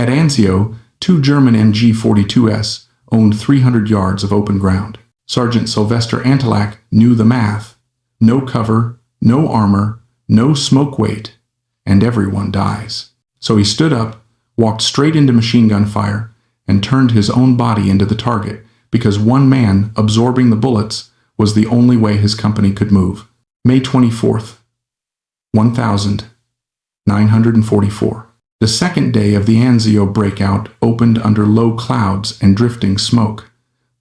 At Anzio, 2 German MG-42s owned 300 yards of open ground. Sergeant Sylvester Antelak knew the math. No cover, no armor, no smoke weight, and everyone dies. So he stood up, walked straight into machine gun fire, and turned his own body into the target, because one man absorbing the bullets was the only way his company could move. May 24th, 1944. The second day of the Anzio breakout opened under low clouds and drifting smoke,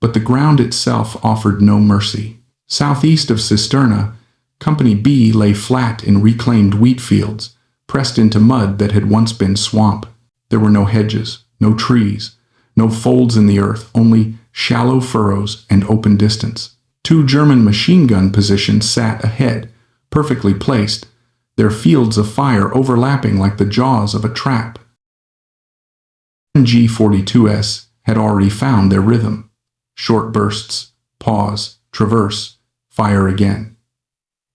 but the ground itself offered no mercy. Southeast of Cisterna, Company B lay flat in reclaimed wheat fields, pressed into mud that had once been swamp. There were no hedges, no trees, no folds in the earth, only shallow furrows and open distance. 2 German machine gun positions sat ahead, perfectly placed, their fields of fire overlapping like the jaws of a trap. MG-42s had already found their rhythm. Short bursts, pause, traverse, fire again.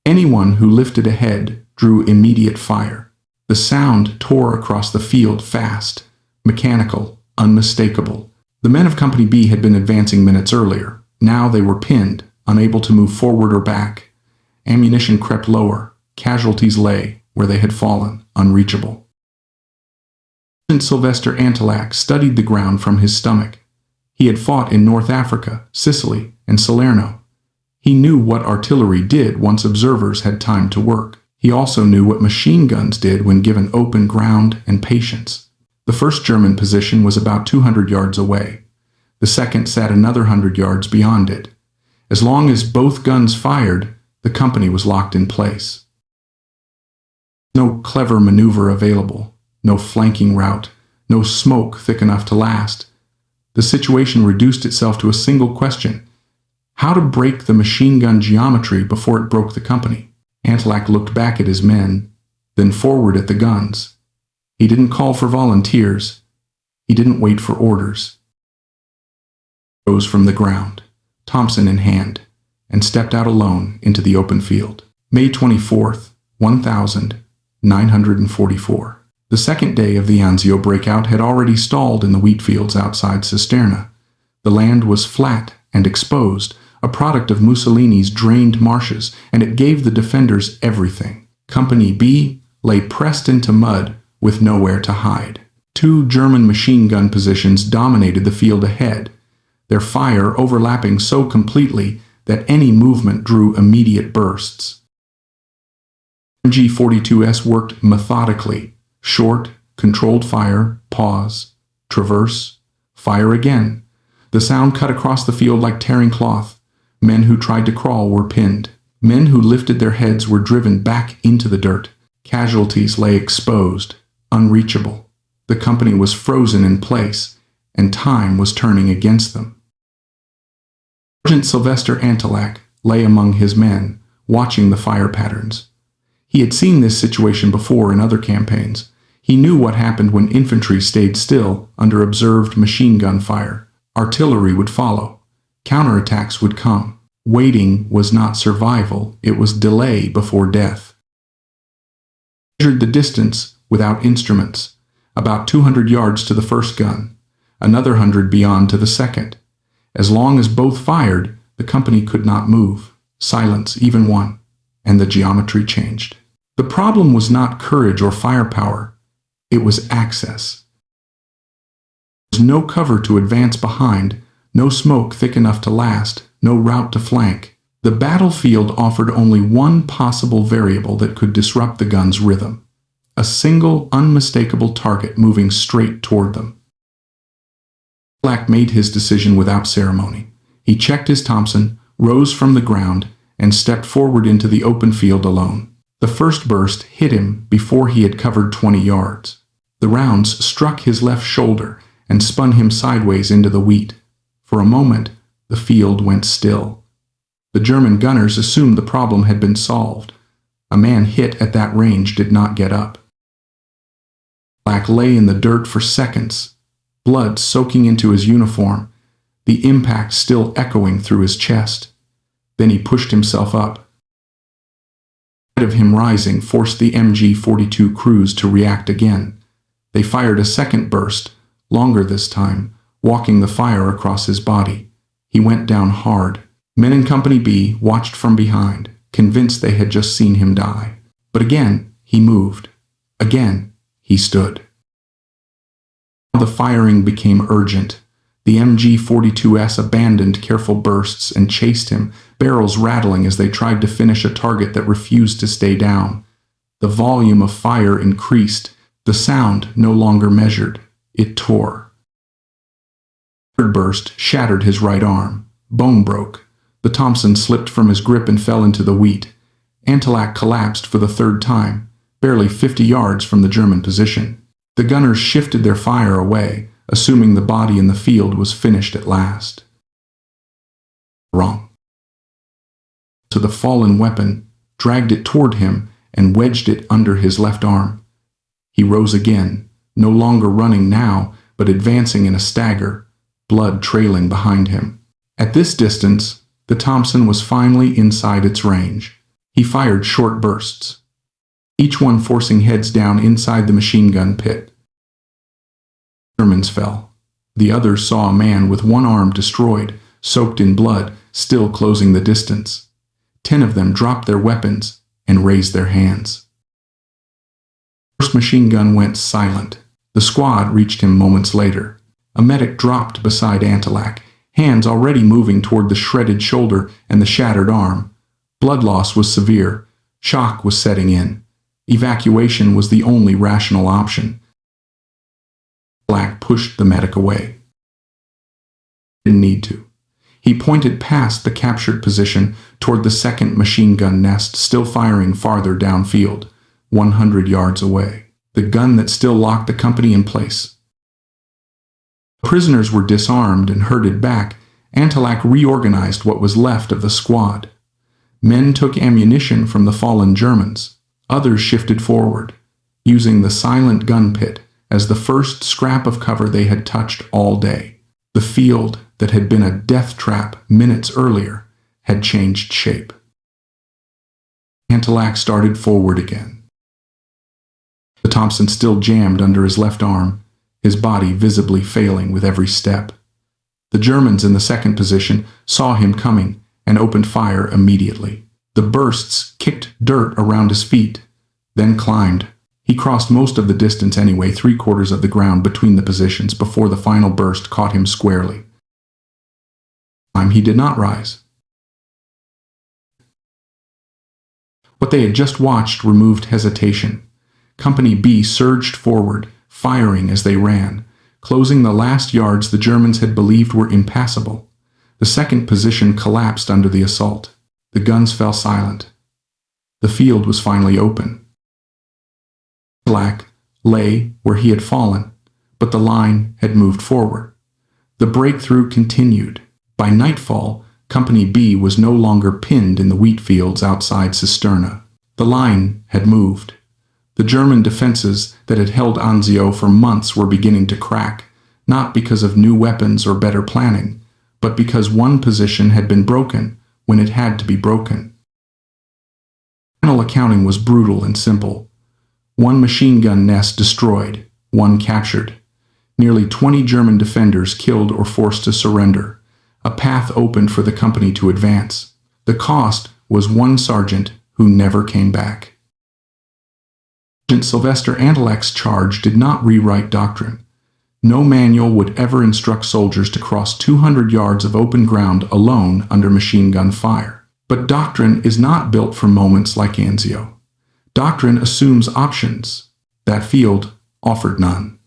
Anyone who lifted a head drew immediate fire. The sound tore across the field fast, mechanical, unmistakable. The men of Company B had been advancing minutes earlier. Now they were pinned, unable to move forward or back. Ammunition crept lower. Casualties lay where they had fallen, unreachable. Sergeant Sylvester Antelak studied the ground from his stomach. He had fought in North Africa, Sicily, and Salerno. He knew what artillery did once observers had time to work. He also knew what machine guns did when given open ground and patience. The first German position was about 200 yards away. The second sat another 100 yards beyond it. As long as both guns fired, the company was locked in place. No clever maneuver available, no flanking route, no smoke thick enough to last. The situation reduced itself to a single question: how to break the machine gun geometry before it broke the company. Antelak looked back at his men, then forward at the guns. He didn't call for volunteers. He didn't wait for orders. He rose from the ground, Thompson in hand, and stepped out alone into the open field. May 24th, 1944. The second day of the Anzio breakout had already stalled in the wheat fields outside Cisterna. The land was flat and exposed, a product of Mussolini's drained marshes, and it gave the defenders everything. Company B lay pressed into mud with nowhere to hide. 2 German machine gun positions dominated the field ahead, their fire overlapping so completely that any movement drew immediate bursts. MG-42s worked methodically: short, controlled fire, pause, traverse, fire again. The sound cut across the field like tearing cloth. Men who tried to crawl were pinned. Men who lifted their heads were driven back into the dirt. Casualties lay exposed, unreachable. The company was frozen in place, and time was turning against them. Sergeant Sylvester Antelak lay among his men, watching the fire patterns. He had seen this situation before in other campaigns. He knew what happened when infantry stayed still under observed machine gun fire. Artillery would follow. Counterattacks would come. Waiting was not survival, it was delay before death. He measured the distance without instruments, about 200 yards to the first gun, another 100 beyond to the second. As long as both fired, the company could not move. Silence, even one, and the geometry changed. The problem was not courage or firepower, it was access. There was no cover to advance behind, no smoke thick enough to last, no route to flank. The battlefield offered only one possible variable that could disrupt the gun's rhythm: a single, unmistakable target moving straight toward them. Black made his decision without ceremony. He checked his Thompson, rose from the ground, and stepped forward into the open field alone. The first burst hit him before he had covered 20 yards. The rounds struck his left shoulder and spun him sideways into the wheat. For a moment, the field went still. The German gunners assumed the problem had been solved. A man hit at that range did not get up. Black lay in the dirt for seconds, blood soaking into his uniform, the impact still echoing through his chest. Then he pushed himself up. The sight of him rising forced the MG-42 crews to react again. They fired a second burst, longer this time, walking the fire across his body. He went down hard. Men in Company B watched from behind, convinced they had just seen him die. But again, he moved. Again, he stood. The firing became urgent. The MG-42s abandoned careful bursts and chased him, barrels rattling as they tried to finish a target that refused to stay down. The volume of fire increased. The sound no longer measured. It tore. The third burst shattered his right arm. Bone broke. The Thompson slipped from his grip and fell into the wheat. Antillac collapsed for the third time, barely 50 yards from the German position. The gunners shifted their fire away, assuming the body in the field was finished at last. Wrong. To the fallen weapon, dragged it toward him, and wedged it under his left arm. He rose again, no longer running now, but advancing in a stagger, blood trailing behind him. At this distance, the Thompson was finally inside its range. He fired short bursts, each one forcing heads down inside the machine gun pit. Germans fell. The others saw a man with one arm destroyed, soaked in blood, still closing the distance. 10 of them dropped their weapons and raised their hands. The first machine gun went silent. The squad reached him moments later. A medic dropped beside Antillac, hands already moving toward the shredded shoulder and the shattered arm. Blood loss was severe. Shock was setting in. Evacuation was the only rational option. Black pushed the medic away. Didn't need to. He pointed past the captured position toward the second machine gun nest, still firing farther downfield, 100 yards away. The gun that still locked the company in place. Prisoners were disarmed and herded back. Antillac reorganized what was left of the squad. Men took ammunition from the fallen Germans. Others shifted forward, using the silent gun pit as the first scrap of cover they had touched all day. The field that had been a death trap minutes earlier had changed shape. Antillac started forward again. The Thompson still jammed under his left arm, his body visibly failing with every step. The Germans in the second position saw him coming and opened fire immediately. The bursts kicked dirt around his feet, then climbed. He crossed most of the distance anyway, 3/4 of the ground between the positions before the final burst caught him squarely. He did not rise. What they had just watched removed hesitation. Company B surged forward, firing as they ran, closing the last yards the Germans had believed were impassable. The second position collapsed under the assault. The guns fell silent. The field was finally open. Black lay where he had fallen, but the line had moved forward. The breakthrough continued. By nightfall, Company B was no longer pinned in the wheat fields outside Cisterna. The line had moved. The German defenses that had held Anzio for months were beginning to crack, not because of new weapons or better planning, but because one position had been broken when it had to be broken. Final accounting was brutal and simple. One machine gun nest destroyed, one captured. Nearly 20 German defenders killed or forced to surrender. A path opened for the company to advance. The cost was one sergeant who never came back. Sergeant Sylvester Antillac's charge did not rewrite doctrine. No manual would ever instruct soldiers to cross 200 yards of open ground alone under machine gun fire. But doctrine is not built for moments like Anzio. Doctrine assumes options. That field offered none.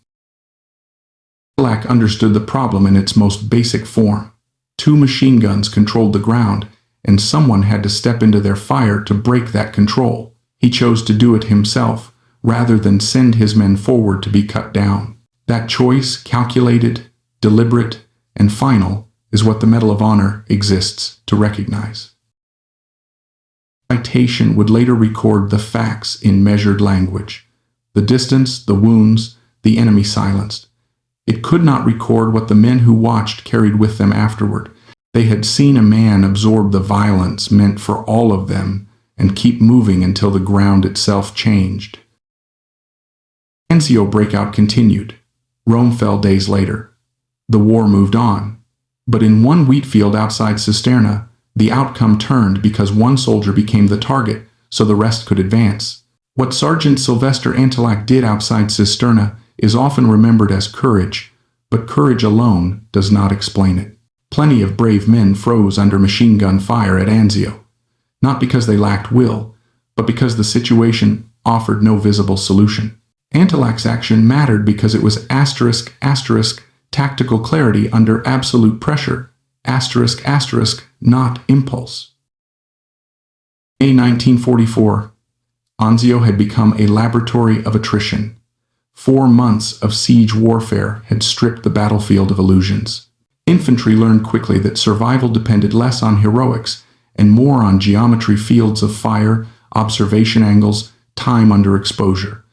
Antillac understood the problem in its most basic form. 2 machine guns controlled the ground, and someone had to step into their fire to break that control. He chose to do it himself, rather than send his men forward to be cut down. That choice, calculated, deliberate, and final, is what the Medal of Honor exists to recognize. Citation would later record the facts in measured language. The distance, the wounds, the enemy silenced. It could not record what the men who watched carried with them afterward. They had seen a man absorb the violence meant for all of them and keep moving until the ground itself changed. Anzio breakout continued. Rome fell days later. The war moved on. But in one wheat field outside Cisterna, the outcome turned because one soldier became the target, so the rest could advance. What Sergeant Sylvester Antillac did outside Cisterna is often remembered as courage, but courage alone does not explain it. Plenty of brave men froze under machine gun fire at Anzio, not because they lacked will, but because the situation offered no visible solution. Antillac's action mattered because it was tactical clarity under absolute pressure, not impulse. May 1944. Anzio had become a laboratory of attrition. 4 months of siege warfare had stripped the battlefield of illusions. Infantry learned quickly that survival depended less on heroics and more on geometry, fields of fire, observation angles, time under exposure.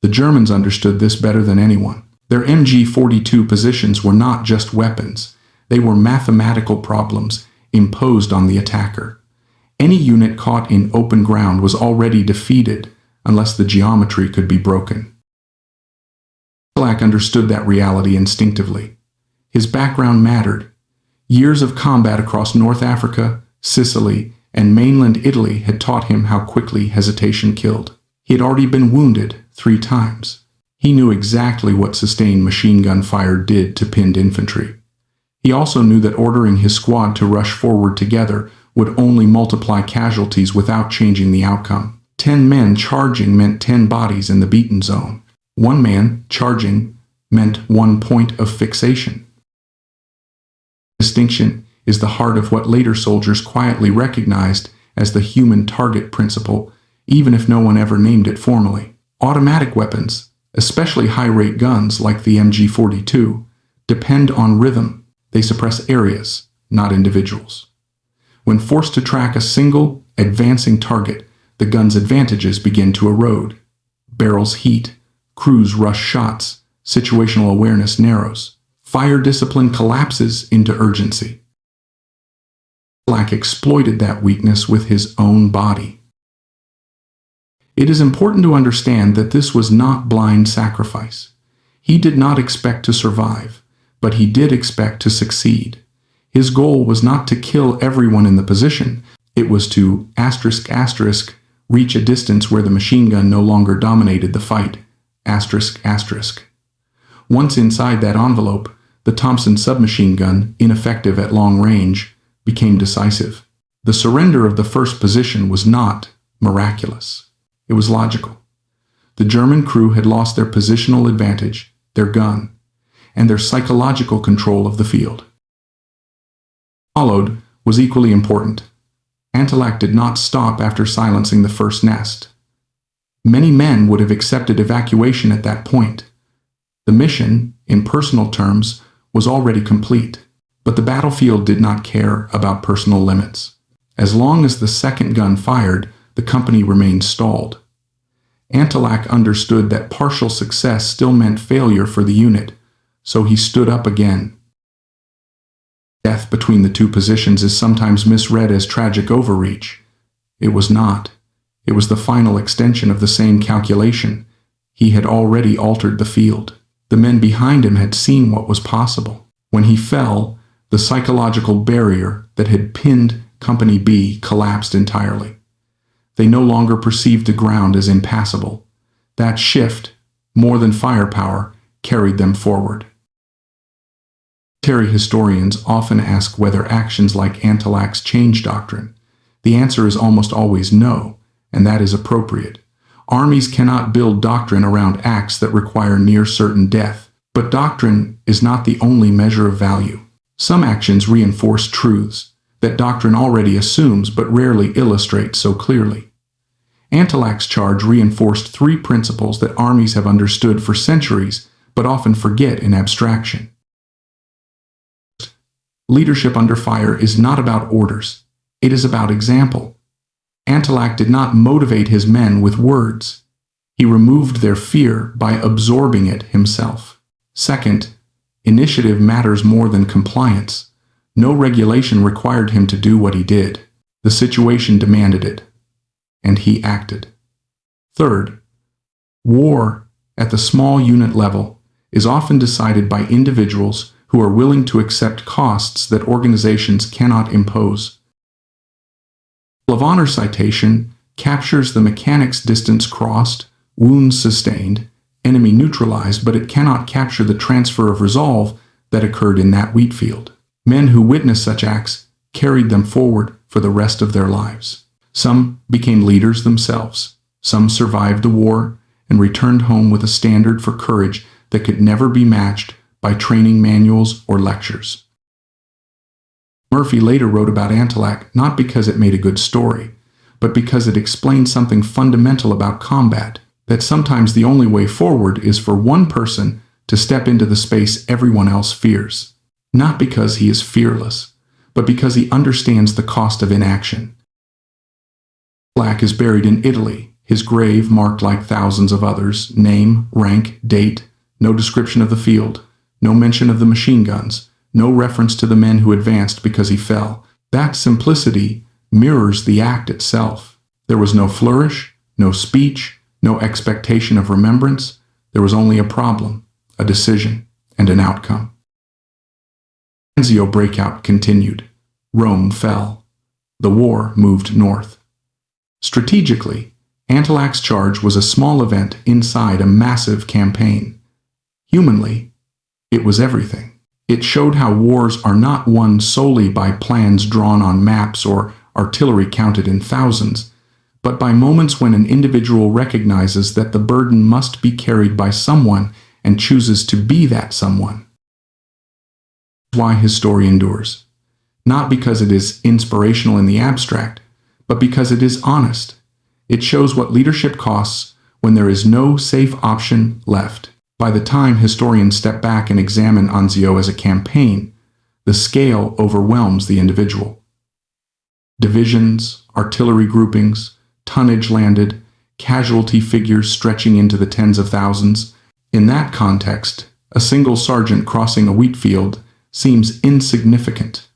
The Germans understood this better than anyone. Their MG-42 positions were not just weapons. They were mathematical problems imposed on the attacker. Any unit caught in open ground was already defeated unless the geometry could be broken. Antillac understood that reality instinctively. His background mattered. Years of combat across North Africa, Sicily, and mainland Italy had taught him how quickly hesitation killed. He had already been wounded 3 times. He knew exactly what sustained machine gun fire did to pinned infantry. He also knew that ordering his squad to rush forward together would only multiply casualties without changing the outcome. 10 men charging meant 10 bodies in the beaten zone. 1 man charging meant 1 point of fixation. Distinction is the heart of what later soldiers quietly recognized as the human target principle, even if no one ever named it formally. Automatic weapons, especially high-rate guns like the MG-42, depend on rhythm. They suppress areas, not individuals. When forced to track a single, advancing target, the gun's advantages begin to erode. Barrels heat, crews rush shots, situational awareness narrows. Fire discipline collapses into urgency. Black exploited that weakness with his own body. It is important to understand that this was not blind sacrifice. He did not expect to survive, but he did expect to succeed. His goal was not to kill everyone in the position. It was to reach a distance where the machine gun no longer dominated the fight. Once inside that envelope, the Thompson submachine gun, ineffective at long range, became decisive. The surrender of the first position was not miraculous. It was logical. The German crew had lost their positional advantage, their gun, and their psychological control of the field. Followed was equally important. Antillac did not stop after silencing the first nest. Many men would have accepted evacuation at that point. The mission, in personal terms, was already complete, but the battlefield did not care about personal limits. As long as the second gun fired, the company remained stalled. Antillac understood that partial success still meant failure for the unit, so he stood up again. Death between the 2 positions is sometimes misread as tragic overreach. It was not. It was the final extension of the same calculation. He had already altered the field. The men behind him had seen what was possible. When he fell, the psychological barrier that had pinned Company B collapsed entirely. They no longer perceived the ground as impassable. That shift, more than firepower, carried them forward. Military historians often ask whether actions like Antillac's change doctrine. The answer is almost always no, and that is appropriate. Armies cannot build doctrine around acts that require near certain death, but doctrine is not the only measure of value. Some actions reinforce truths that doctrine already assumes but rarely illustrates so clearly. Antillac's charge reinforced 3 principles that armies have understood for centuries but often forget in abstraction. Leadership under fire is not about orders. It is about example. Antillac did not motivate his men with words. He removed their fear by absorbing it himself. Second, initiative matters more than compliance. No regulation required him to do what he did. The situation demanded it, and he acted. Third, war at the small unit level, is often decided by individuals who are willing to accept costs that organizations cannot impose. The Medal of Honor citation captures the mechanics: distance crossed, wounds sustained, enemy neutralized, but it cannot capture the transfer of resolve that occurred in that wheat field. Men who witnessed such acts carried them forward for the rest of their lives. Some became leaders themselves. Some survived the war and returned home with a standard for courage that could never be matched by training manuals or lectures. Murphy later wrote about Antillac not because it made a good story, but because it explained something fundamental about combat, that sometimes the only way forward is for one person to step into the space everyone else fears. Not because he is fearless, but because he understands the cost of inaction. Antillac is buried in Italy, his grave marked like thousands of others: name, rank, date, no description of the field, no mention of the machine guns, no reference to the men who advanced because he fell. That simplicity mirrors the act itself. There was no flourish, no speech, no expectation of remembrance. There was only a problem, a decision, and an outcome. The Anzio breakout continued. Rome fell. The war moved north. Strategically, Antillac's charge was a small event inside a massive campaign. Humanly, it was everything. It showed how wars are not won solely by plans drawn on maps or artillery counted in thousands, but by moments when an individual recognizes that the burden must be carried by someone and chooses to be that someone. That's why his story endures. Not because it is inspirational in the abstract, but because it is honest. It shows what leadership costs when there is no safe option left. By the time historians step back and examine Anzio as a campaign, the scale overwhelms the individual. Divisions, artillery groupings, tonnage landed, casualty figures stretching into the tens of thousands. In that context, a single sergeant crossing a wheat field seems insignificant.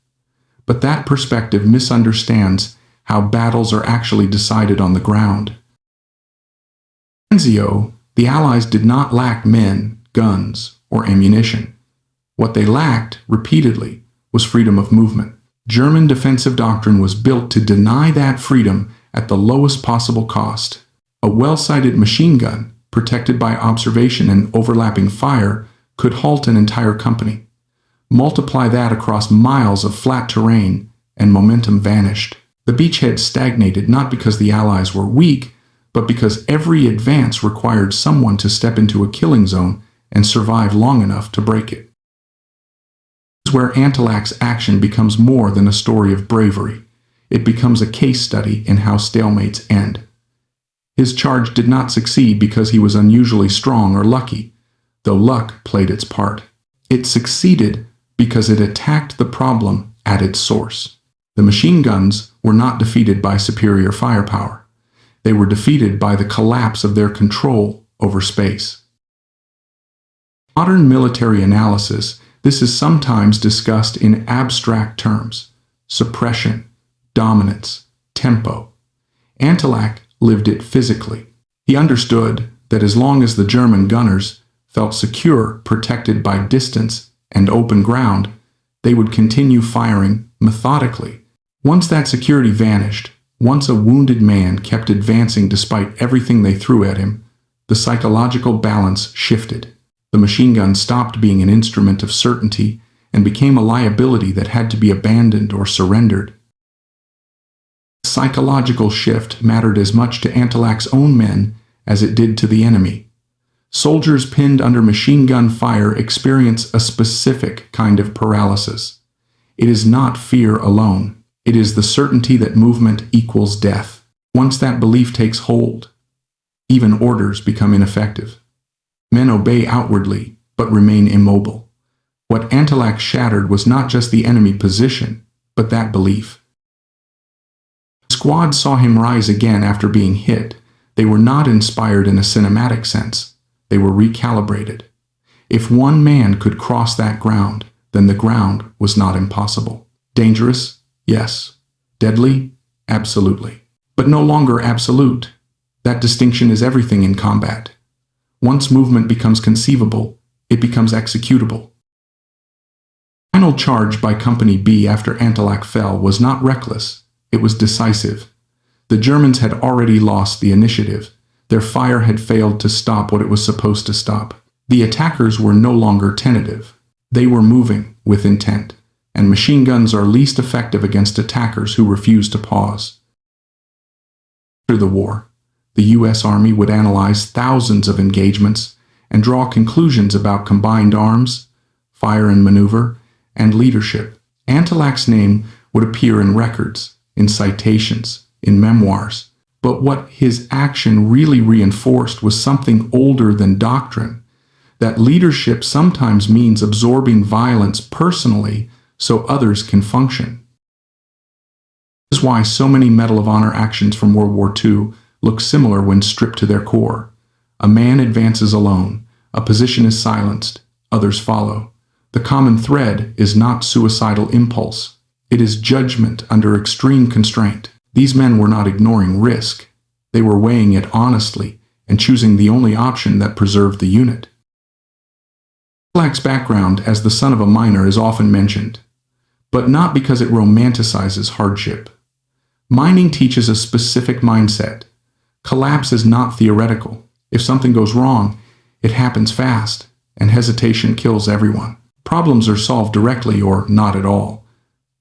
But that perspective misunderstands how battles are actually decided on the ground. In Anzio, the Allies did not lack men, guns, or ammunition. What they lacked, repeatedly, was freedom of movement. German defensive doctrine was built to deny that freedom at the lowest possible cost. A well-sighted machine gun, protected by observation and overlapping fire, could halt an entire company. Multiply that across miles of flat terrain, and momentum vanished. The beachhead stagnated not because the Allies were weak, but because every advance required someone to step into a killing zone and survive long enough to break it. This is where Antillac's action becomes more than a story of bravery. It becomes a case study in how stalemates end. His charge did not succeed because he was unusually strong or lucky, though luck played its part. It succeeded because it attacked the problem at its source. The machine guns were not defeated by superior firepower. They were defeated by the collapse of their control over space. In modern military analysis, this is sometimes discussed in abstract terms: suppression, dominance, tempo. Antillac lived it physically. He understood that as long as the German gunners felt secure, protected by distance and open ground, they would continue firing methodically. Once that security vanished, once a wounded man kept advancing despite everything they threw at him, the psychological balance shifted. The machine gun stopped being an instrument of certainty and became a liability that had to be abandoned or surrendered. The psychological shift mattered as much to Antillac's own men as it did to the enemy. Soldiers pinned under machine gun fire experience a specific kind of paralysis. It is not fear alone. It is the certainty that movement equals death. Once that belief takes hold, even orders become ineffective. Men obey outwardly, but remain immobile. What Antillac shattered was not just the enemy position, but that belief. The squad saw him rise again after being hit. They were not inspired in a cinematic sense. They were recalibrated. If one man could cross that ground, then the ground was not impossible. Dangerous? Yes. Deadly? Absolutely. But no longer absolute. That distinction is everything in combat. Once movement becomes conceivable, it becomes executable. The final charge by Company B after Antalak fell was not reckless, it was decisive. The Germans had already lost the initiative. Their fire had failed to stop what it was supposed to stop. The attackers were no longer tentative. They were moving with intent, and machine guns are least effective against attackers who refuse to pause. After the war, the U.S. Army would analyze thousands of engagements and draw conclusions about combined arms, fire and maneuver, and leadership. Antalak's name would appear in records, in citations, in memoirs. But what his action really reinforced was something older than doctrine, that leadership sometimes means absorbing violence personally so others can function. This is why so many Medal of Honor actions from World War II look similar when stripped to their core. A man advances alone, a position is silenced, others follow. The common thread is not suicidal impulse, it is judgment under extreme constraint. These men were not ignoring risk, they were weighing it honestly and choosing the only option that preserved the unit. Antalak's background as the son of a miner is often mentioned, but not because it romanticizes hardship. Mining teaches a specific mindset. Collapse is not theoretical. If something goes wrong, it happens fast, and hesitation kills everyone. Problems are solved directly or not at all.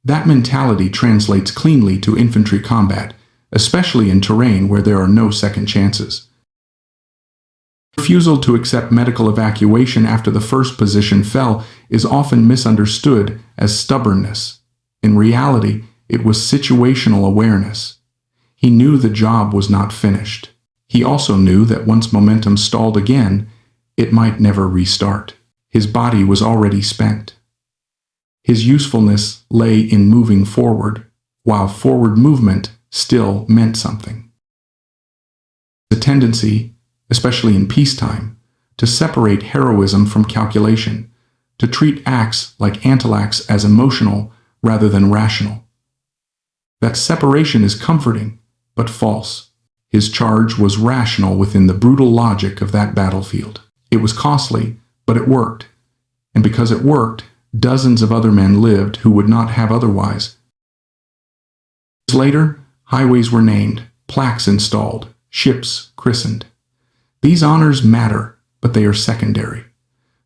That mentality translates cleanly to infantry combat, especially in terrain where there are no second chances. Refusal to accept medical evacuation after the first position fell is often misunderstood as stubbornness. In reality, it was situational awareness. He knew the job was not finished. He also knew that once momentum stalled again, it might never restart. His body was already spent. His usefulness lay in moving forward, while forward movement still meant something. The tendency, especially in peacetime, to separate heroism from calculation, to treat acts like Antalak's as emotional rather than rational. That separation is comforting, but false. His charge was rational within the brutal logic of that battlefield. It was costly, but it worked. And because it worked, dozens of other men lived who would not have otherwise. Later, highways were named, plaques installed, ships christened. These honors matter, but they are secondary.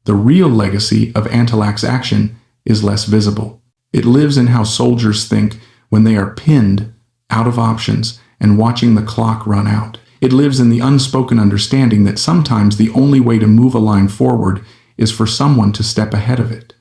The real legacy of Antalak's action is less visible. It lives in how soldiers think when they are pinned, out of options, and watching the clock run out. It lives in the unspoken understanding that sometimes the only way to move a line forward is for someone to step ahead of it.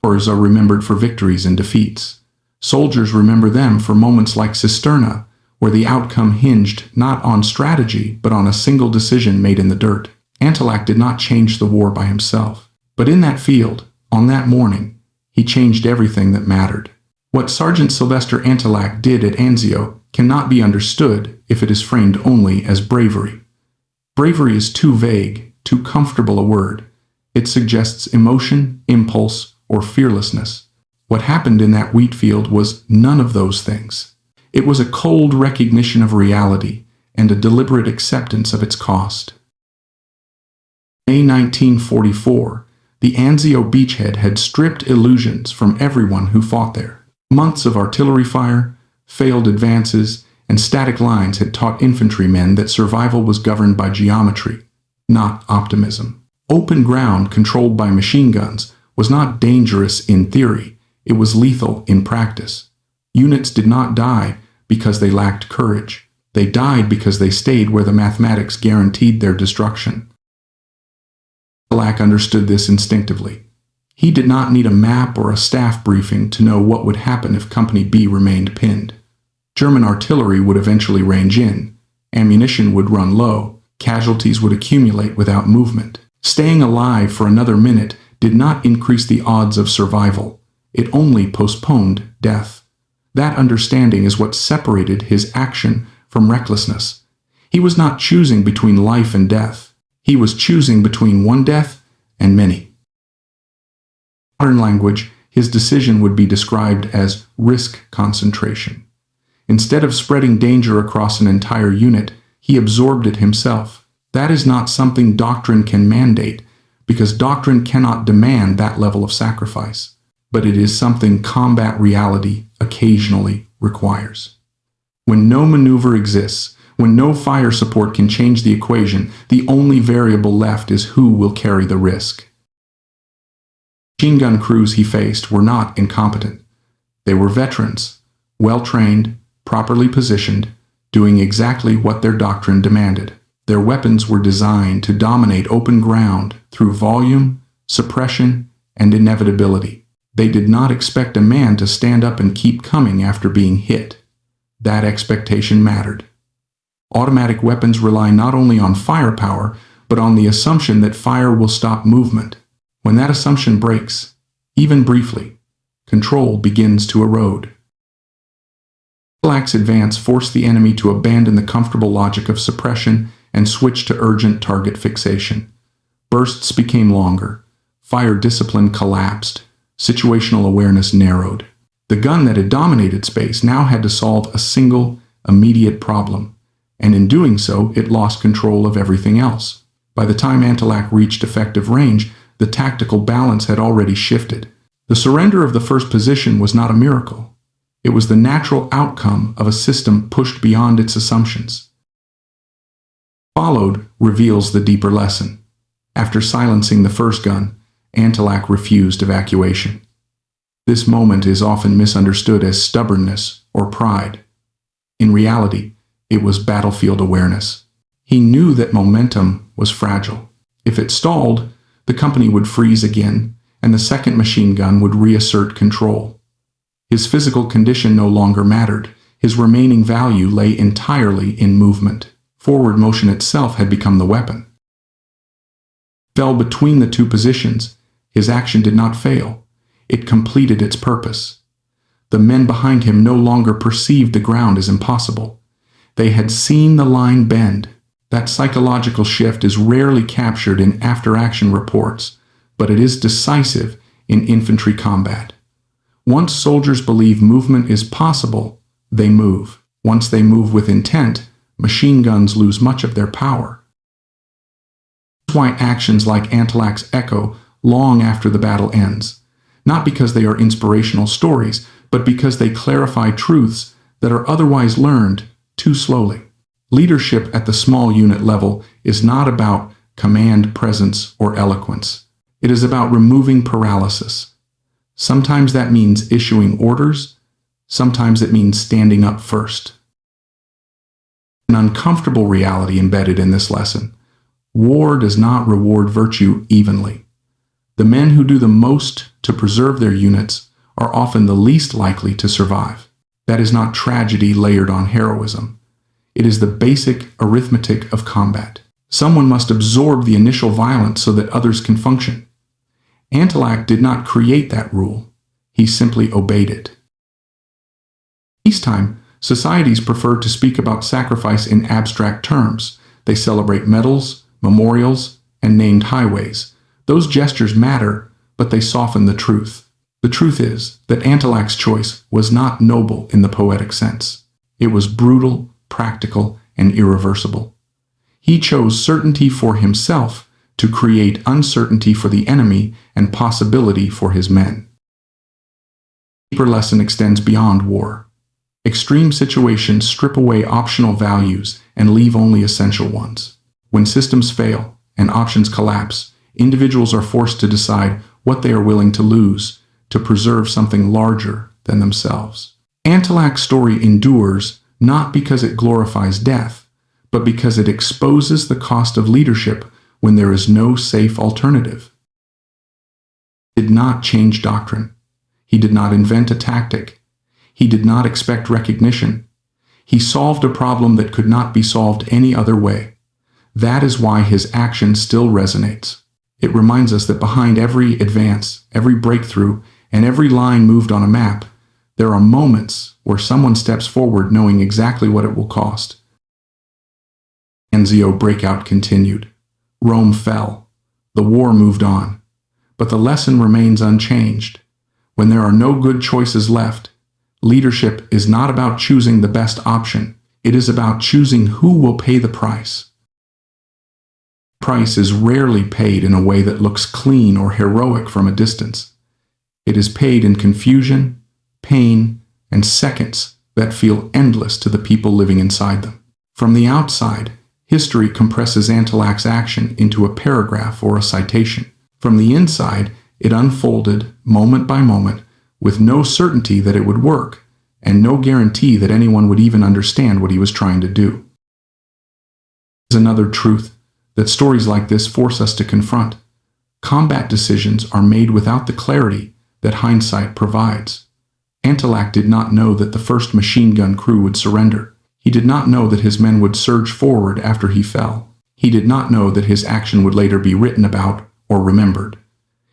Wars are remembered for victories and defeats. Soldiers remember them for moments like Cisterna, where the outcome hinged not on strategy but on a single decision made in the dirt. Antalak did not change the war by himself, but in that field, on that morning, he changed everything that mattered. What Sergeant Sylvester Antalak did at Anzio cannot be understood if it is framed only as bravery. Bravery is too vague, too comfortable a word. It suggests emotion, impulse, or fearlessness. What happened in that wheat field was none of those things. It was a cold recognition of reality and a deliberate acceptance of its cost. In May 1944, the Anzio beachhead had stripped illusions from everyone who fought there. Months of artillery fire, failed advances, and static lines had taught infantrymen that survival was governed by geometry, not optimism. Open ground controlled by machine guns was not dangerous in theory, it was lethal in practice. Units did not die because they lacked courage. They died because they stayed where the mathematics guaranteed their destruction. Antalak understood this instinctively. He did not need a map or a staff briefing to know what would happen if Company B remained pinned. German artillery would eventually range in, ammunition would run low, casualties would accumulate without movement. Staying alive for another minute did not increase the odds of survival. It only postponed death. That understanding is what separated his action from recklessness. He was not choosing between life and death. He was choosing between one death and many. In modern language, his decision would be described as risk concentration. Instead of spreading danger across an entire unit, he absorbed it himself. That is not something doctrine can mandate, because doctrine cannot demand that level of sacrifice, but it is something combat reality occasionally requires. When no maneuver exists, when no fire support can change the equation, the only variable left is who will carry the risk. Machine gun crews he faced were not incompetent. They were veterans, well-trained, properly positioned, doing exactly what their doctrine demanded. Their weapons were designed to dominate open ground through volume, suppression, and inevitability. They did not expect a man to stand up and keep coming after being hit. That expectation mattered. Automatic weapons rely not only on firepower, but on the assumption that fire will stop movement. When that assumption breaks, even briefly, control begins to erode. Antelax's advance forced the enemy to abandon the comfortable logic of suppression and switch to urgent target fixation. Bursts became longer, fire discipline collapsed, situational awareness narrowed. The gun that had dominated space now had to solve a single, immediate problem, and in doing so, it lost control of everything else. By the time Antelax reached effective range, the tactical balance had already shifted. The surrender of the first position was not a miracle. It was the natural outcome of a system pushed beyond its assumptions. Followed reveals the deeper lesson. After silencing the first gun, Antelax refused evacuation. This moment is often misunderstood as stubbornness or pride. In reality, it was battlefield awareness. He knew that momentum was fragile. If it stalled, the company would freeze again, and the second machine gun would reassert control. His physical condition no longer mattered. His remaining value lay entirely in movement. Forward motion itself had become the weapon. Fell between the two positions, his action did not fail. It completed its purpose. The men behind him no longer perceived the ground as impossible. They had seen the line bend. That psychological shift is rarely captured in after-action reports, but it is decisive in infantry combat. Once soldiers believe movement is possible, they move. Once they move with intent, machine guns lose much of their power. That's why actions like Antelax echo long after the battle ends, not because they are inspirational stories, but because they clarify truths that are otherwise learned too slowly. Leadership at the small unit level is not about command, presence, or eloquence. It is about removing paralysis. Sometimes that means issuing orders. Sometimes it means standing up first. An uncomfortable reality embedded in this lesson. War does not reward virtue evenly. The men who do the most to preserve their units are often the least likely to survive. That is not tragedy layered on heroism. It is the basic arithmetic of combat. Someone must absorb the initial violence so that others can function. Antelax did not create that rule. He simply obeyed it. Peacetime, societies prefer to speak about sacrifice in abstract terms. They celebrate medals, memorials, and named highways. Those gestures matter, but they soften the truth. The truth is that Antelax's choice was not noble in the poetic sense. It was brutal, practical, and irreversible. He chose certainty for himself to create uncertainty for the enemy and possibility for his men. The deeper lesson extends beyond war. Extreme situations strip away optional values and leave only essential ones. When systems fail and options collapse, individuals are forced to decide what they are willing to lose to preserve something larger than themselves. Antelax's story endures not because it glorifies death, but because it exposes the cost of leadership when there is no safe alternative. He did not change doctrine. He did not invent a tactic. He did not expect recognition. He solved a problem that could not be solved any other way. That is why his action still resonates. It reminds us that behind every advance, every breakthrough, and every line moved on a map, there are moments where someone steps forward knowing exactly what it will cost. Anzio breakout continued. Rome fell. The war moved on. But the lesson remains unchanged. When there are no good choices left, leadership is not about choosing the best option. It is about choosing who will pay the price. Price is rarely paid in a way that looks clean or heroic from a distance. It is paid in confusion, pain, and seconds that feel endless to the people living inside them. From the outside, history compresses Antilac's action into a paragraph or a citation. From the inside, it unfolded moment by moment with no certainty that it would work and no guarantee that anyone would even understand what he was trying to do. There's another truth that stories like this force us to confront. Combat decisions are made without the clarity that hindsight provides. Antilac did not know that the first machine gun crew would surrender. He did not know that his men would surge forward after he fell. He did not know that his action would later be written about or remembered.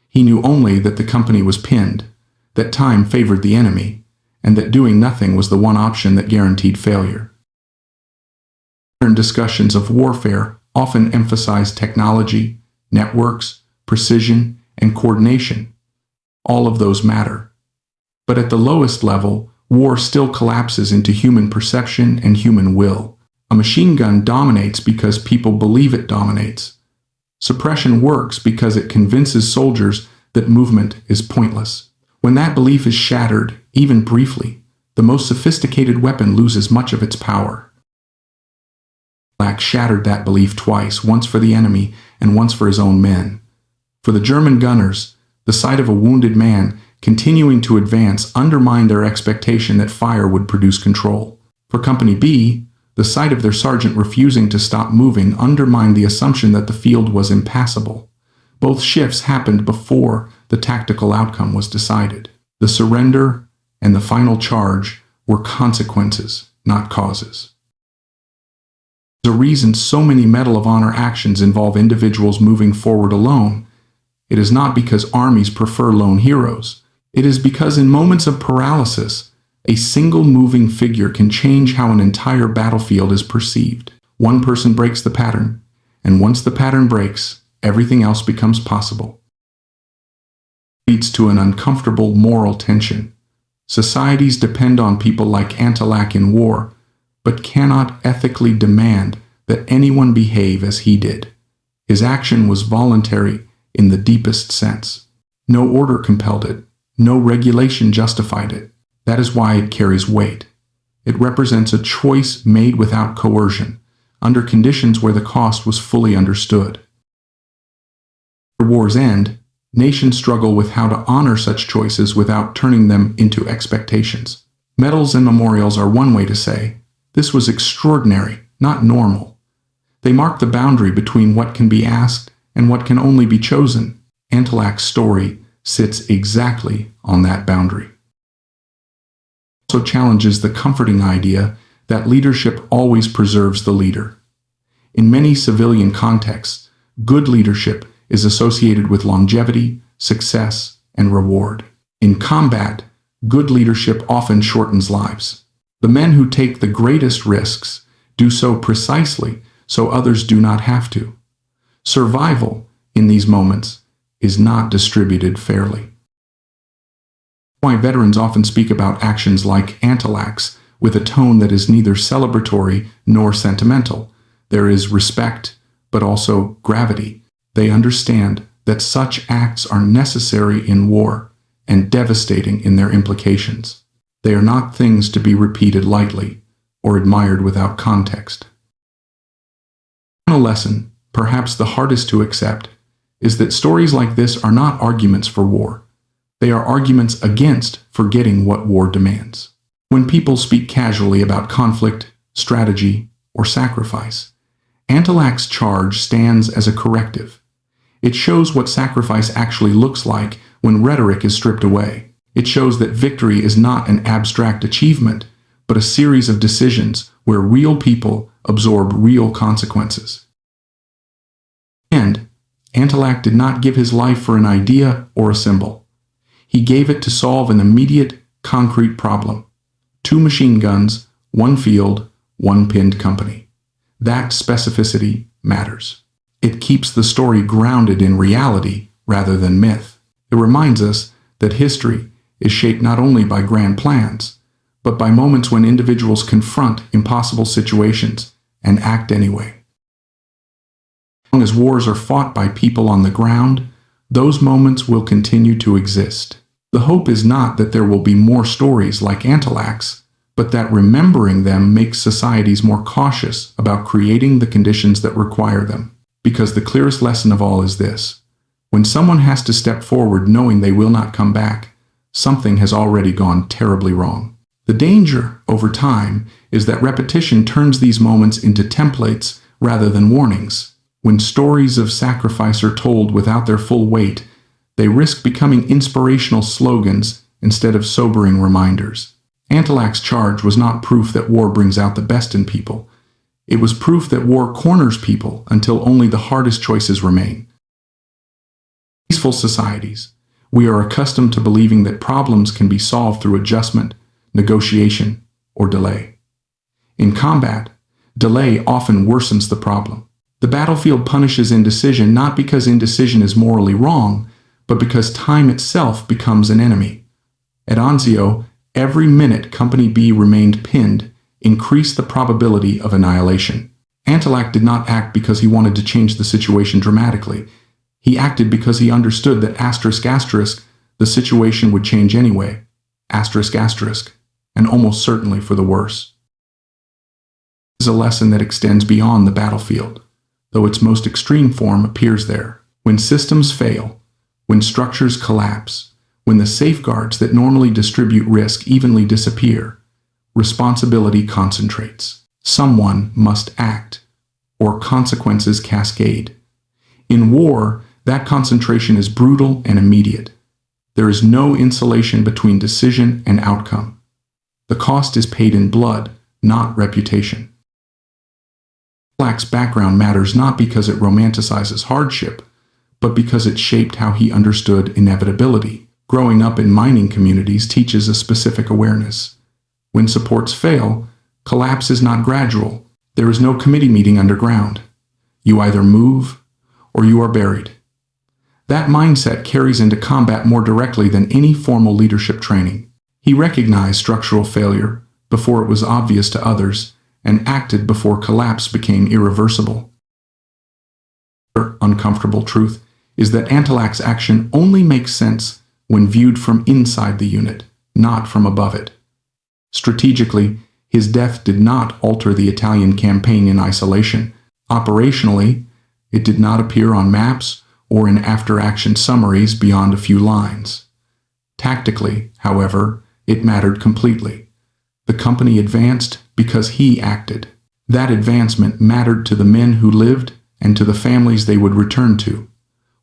He knew only that the company was pinned, that time favored the enemy, and that doing nothing was the one option that guaranteed failure. Modern discussions of warfare often emphasize technology, networks, precision, and coordination. All of those matter. But at the lowest level, war still collapses into human perception and human will. A machine gun dominates because people believe it dominates. Suppression works because it convinces soldiers that movement is pointless. When that belief is shattered, even briefly, the most sophisticated weapon loses much of its power. Black shattered that belief twice, once for the enemy and once for his own men. For the German gunners, the sight of a wounded man continuing to advance undermined their expectation that fire would produce control. For Company B, the sight of their sergeant refusing to stop moving undermined the assumption that the field was impassable. Both shifts happened before the tactical outcome was decided. The surrender and the final charge were consequences, not causes. There's a reason so many Medal of Honor actions involve individuals moving forward alone. It is not because armies prefer lone heroes. It is because in moments of paralysis, a single moving figure can change how an entire battlefield is perceived. One person breaks the pattern, and once the pattern breaks, everything else becomes possible. It leads to an uncomfortable moral tension. Societies depend on people like Antilac in war, but cannot ethically demand that anyone behave as he did. His action was voluntary in the deepest sense. No order compelled it. No regulation justified it. That is why it carries weight. It represents a choice made without coercion, under conditions where the cost was fully understood. After war's end, nations struggle with how to honor such choices without turning them into expectations. Medals and memorials are one way to say, this was extraordinary, not normal. They mark the boundary between what can be asked and what can only be chosen. Antilac's story sits exactly on that boundary. It also challenges the comforting idea that leadership always preserves the leader. In many civilian contexts, good leadership is associated with longevity, success, and reward. In combat, good leadership often shortens lives. The men who take the greatest risks do so precisely so others do not have to. Survival, in these moments, is not distributed fairly. Why veterans often speak about actions like Antilac's with a tone that is neither celebratory nor sentimental. There is respect, but also gravity. They understand that such acts are necessary in war and devastating in their implications. They are not things to be repeated lightly or admired without context. The final lesson, perhaps the hardest to accept, is that stories like this are not arguments for war. They are arguments against forgetting what war demands. When people speak casually about conflict, strategy, or sacrifice, Antilac's charge stands as a corrective. It shows what sacrifice actually looks like when rhetoric is stripped away. It shows that victory is not an abstract achievement, but a series of decisions where real people absorb real consequences. And Antilac did not give his life for an idea or a symbol. He gave it to solve an immediate, concrete problem. 2 machine guns, 1 field, 1 pinned company. That specificity matters. It keeps the story grounded in reality rather than myth. It reminds us that history is shaped not only by grand plans, but by moments when individuals confront impossible situations and act anyway. long as wars are fought by people on the ground, those moments will continue to exist. The hope is not that there will be more stories like Antillax, but that remembering them makes societies more cautious about creating the conditions that require them. Because the clearest lesson of all is this: when someone has to step forward knowing they will not come back, something has already gone terribly wrong. The danger, over time, is that repetition turns these moments into templates rather than warnings. When stories of sacrifice are told without their full weight, they risk becoming inspirational slogans instead of sobering reminders. Antillax's charge was not proof that war brings out the best in people. It was proof that war corners people until only the hardest choices remain. In peaceful societies, we are accustomed to believing that problems can be solved through adjustment, negotiation, or delay. In combat, delay often worsens the problem. The battlefield punishes indecision not because indecision is morally wrong, but because time itself becomes an enemy. At Anzio, every minute Company B remained pinned increased the probability of annihilation. Antillax did not act because he wanted to change the situation dramatically. He acted because he understood that the situation would change anyway, and almost certainly for the worse. This is a lesson that extends beyond the battlefield, though its most extreme form appears there. When systems fail, when structures collapse, when the safeguards that normally distribute risk evenly disappear, responsibility concentrates. Someone must act, or consequences cascade. In war, that concentration is brutal and immediate. There is no insulation between decision and outcome. The cost is paid in blood, not reputation. Antillax's background matters not because it romanticizes hardship, but because it shaped how he understood inevitability. Growing up in mining communities teaches a specific awareness. When supports fail, collapse is not gradual. There is no committee meeting underground. You either move or you are buried. That mindset carries into combat more directly than any formal leadership training. He recognized structural failure before it was obvious to others and acted before collapse became irreversible. The uncomfortable truth is that Antillax's action only makes sense when viewed from inside the unit, not from above it. Strategically, his death did not alter the Italian campaign in isolation. Operationally, it did not appear on maps or in after-action summaries beyond a few lines. Tactically, however, it mattered completely. The company advanced because he acted. That advancement mattered to the men who lived and to the families they would return to.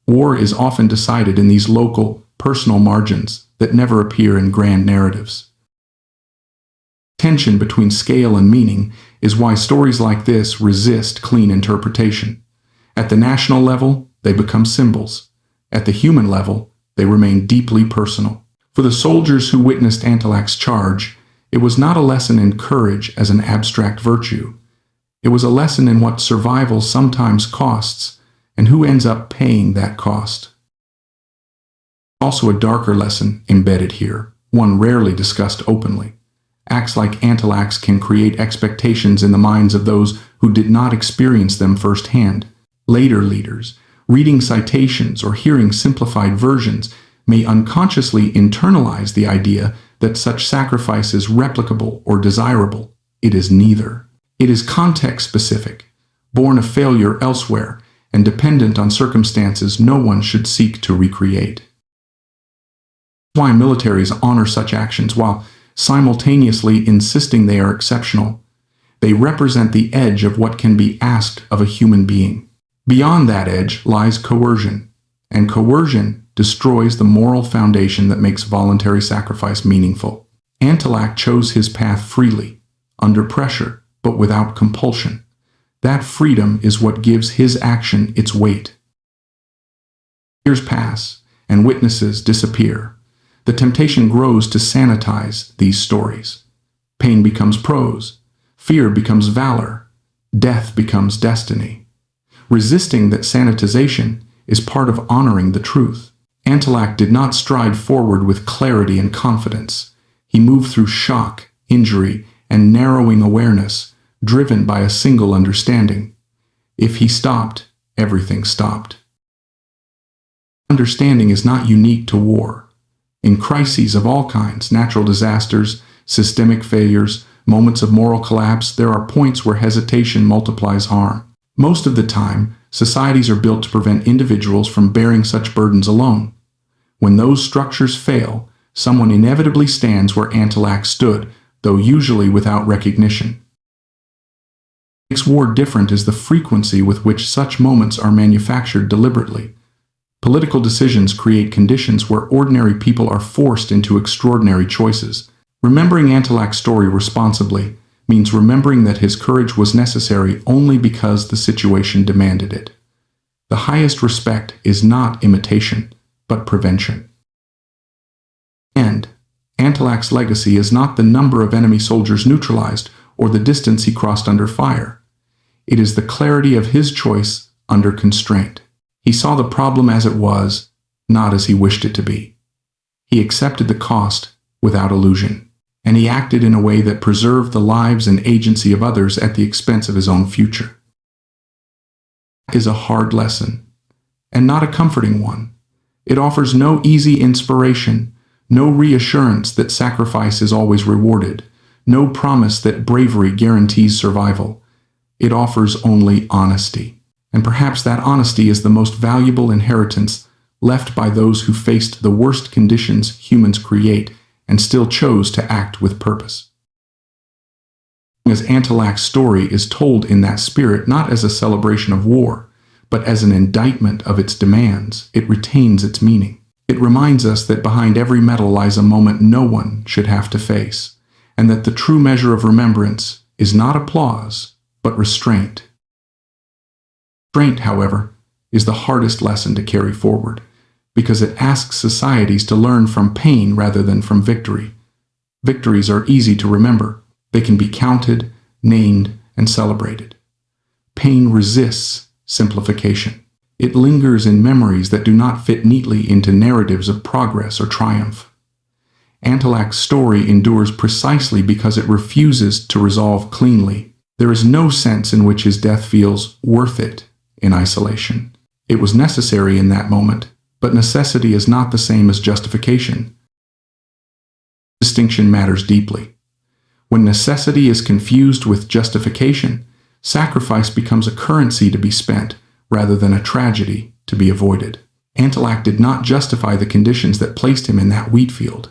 War is often decided in these local, personal margins that never appear in grand narratives. Tension between scale and meaning is why stories like this resist clean interpretation. At the national level, they become symbols. At the human level, they remain deeply personal. For the soldiers who witnessed Antillax's charge, it was not a lesson in courage as an abstract virtue. It was a lesson in what survival sometimes costs and who ends up paying that cost. Also a darker lesson embedded here, one rarely discussed openly. Acts like Antillax can create expectations in the minds of those who did not experience them firsthand. Later leaders, reading citations or hearing simplified versions, may unconsciously internalize the idea that such sacrifice is replicable or desirable. It is neither. It is context-specific, born of failure elsewhere, and dependent on circumstances no one should seek to recreate. That's why militaries honor such actions while simultaneously insisting they are exceptional. They represent the edge of what can be asked of a human being. Beyond that edge lies coercion, and coercion destroys the moral foundation that makes voluntary sacrifice meaningful. Antillax chose his path freely, under pressure, but without compulsion. That freedom is what gives his action its weight. Years pass, and witnesses disappear. The temptation grows to sanitize these stories. Pain becomes prose, fear becomes valor, death becomes destiny. Resisting that sanitization is part of honoring the truth. Antillax did not stride forward with clarity and confidence. He moved through shock, injury, and narrowing awareness, driven by a single understanding. If he stopped, everything stopped. Understanding is not unique to war. In crises of all kinds, natural disasters, systemic failures, moments of moral collapse, there are points where hesitation multiplies harm. Most of the time, societies are built to prevent individuals from bearing such burdens alone. When those structures fail, someone inevitably stands where Antillac stood, though usually without recognition. What makes war different is the frequency with which such moments are manufactured deliberately. Political decisions create conditions where ordinary people are forced into extraordinary choices. Remembering Antillac's story responsibly means remembering that his courage was necessary only because the situation demanded it. The highest respect is not imitation, but prevention. And Antillac's legacy is not the number of enemy soldiers neutralized or the distance he crossed under fire. It is the clarity of his choice under constraint. He saw the problem as it was, not as he wished it to be. He accepted the cost without illusion, and he acted in a way that preserved the lives and agency of others at the expense of his own future. It is a hard lesson, and not a comforting one. It offers no easy inspiration, no reassurance that sacrifice is always rewarded, no promise that bravery guarantees survival. It offers only honesty. And perhaps that honesty is the most valuable inheritance left by those who faced the worst conditions humans create and still chose to act with purpose. As Antillac's story is told in that spirit, not as a celebration of war, but as an indictment of its demands, it retains its meaning. It reminds us that behind every medal lies a moment no one should have to face, and that the true measure of remembrance is not applause, but restraint. Restraint, however, is the hardest lesson to carry forward, because it asks societies to learn from pain rather than from victory. Victories are easy to remember. They can be counted, named, and celebrated. Pain resists simplification. It lingers in memories that do not fit neatly into narratives of progress or triumph. Antillac's story endures precisely because it refuses to resolve cleanly. There is no sense in which his death feels worth it in isolation. It was necessary in that moment, but necessity is not the same as justification. Distinction matters deeply. When necessity is confused with justification, sacrifice becomes a currency to be spent rather than a tragedy to be avoided. Antillac did not justify the conditions that placed him in that wheat field.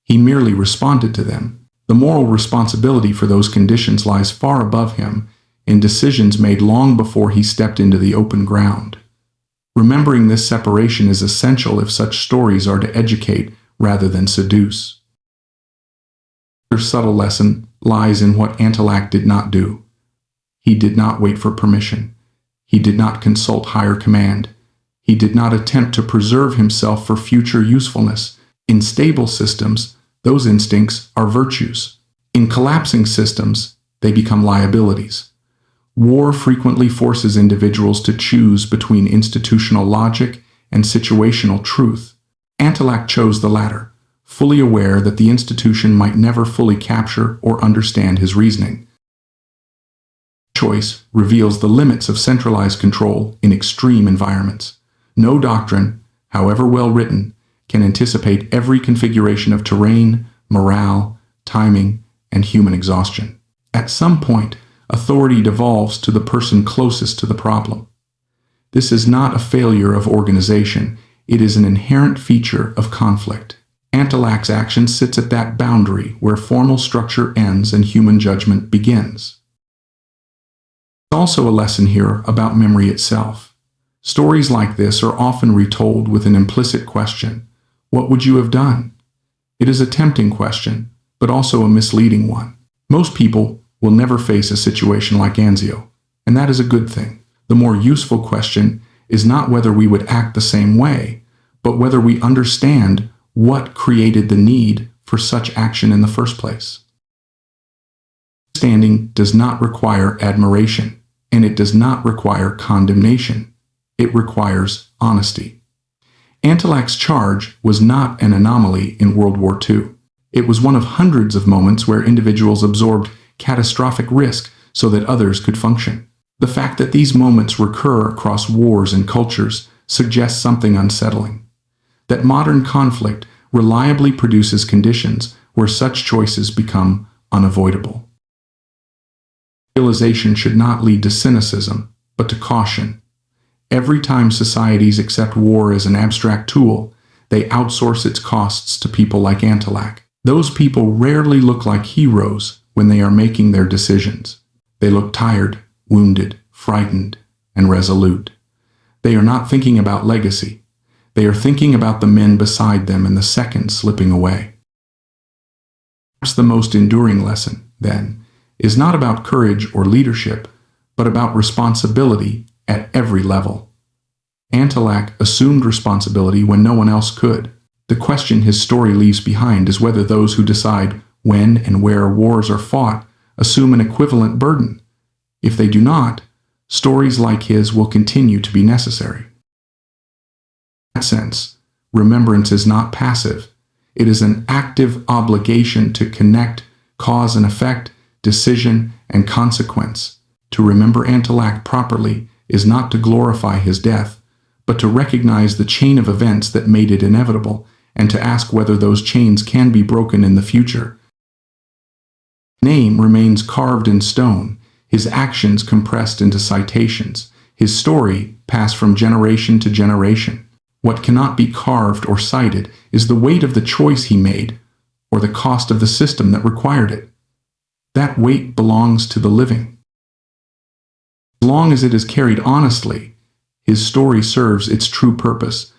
He merely responded to them. The moral responsibility for those conditions lies far above him in decisions made long before he stepped into the open ground. Remembering this separation is essential if such stories are to educate rather than seduce. Another subtle lesson lies in what Antillac did not do. He did not wait for permission. He did not consult higher command. He did not attempt to preserve himself for future usefulness. In stable systems, those instincts are virtues. In collapsing systems, they become liabilities. War frequently forces individuals to choose between institutional logic and situational truth. Antillac chose the latter, fully aware that the institution might never fully capture or understand his reasoning. Choice reveals the limits of centralized control in extreme environments. No doctrine, however well written, can anticipate every configuration of terrain, morale, timing, and human exhaustion. At some point, authority devolves to the person closest to the problem. This is not a failure of organization, it is an inherent feature of conflict. Antillac's action sits at that boundary where formal structure ends and human judgment begins. There's also a lesson here about memory itself. Stories like this are often retold with an implicit question: what would you have done? It is a tempting question, but also a misleading one. Most people will never face a situation like Anzio, and that is a good thing. The more useful question is not whether we would act the same way, but whether we understand what created the need for such action in the first place. Understanding does not require admiration, and it does not require condemnation. It requires honesty. Antillac's charge was not an anomaly in World War II. It was one of hundreds of moments where individuals absorbed catastrophic risk so that others could function. The fact that these moments recur across wars and cultures suggests something unsettling. That modern conflict reliably produces conditions where such choices become unavoidable. Realization should not lead to cynicism, but to caution. Every time societies accept war as an abstract tool, they outsource its costs to people like Antilak. Those people rarely look like heroes when they are making their decisions. They look tired, wounded, frightened, and resolute. They are not thinking about legacy. They are thinking about the men beside them and the seconds slipping away. Perhaps the most enduring lesson, then, is not about courage or leadership, but about responsibility at every level. Antilak assumed responsibility when no one else could. The question his story leaves behind is whether those who decide when and where wars are fought assume an equivalent burden. If they do not, stories like his will continue to be necessary. In that sense, remembrance is not passive. It is an active obligation to connect cause and effect, decision and consequence. To remember Antilak properly is not to glorify his death, but to recognize the chain of events that made it inevitable, and to ask whether those chains can be broken in the future. His name remains carved in stone, his actions compressed into citations, his story passed from generation to generation. What cannot be carved or cited is the weight of the choice he made, or the cost of the system that required it. That weight belongs to the living. As long as it is carried honestly, his story serves its true purpose,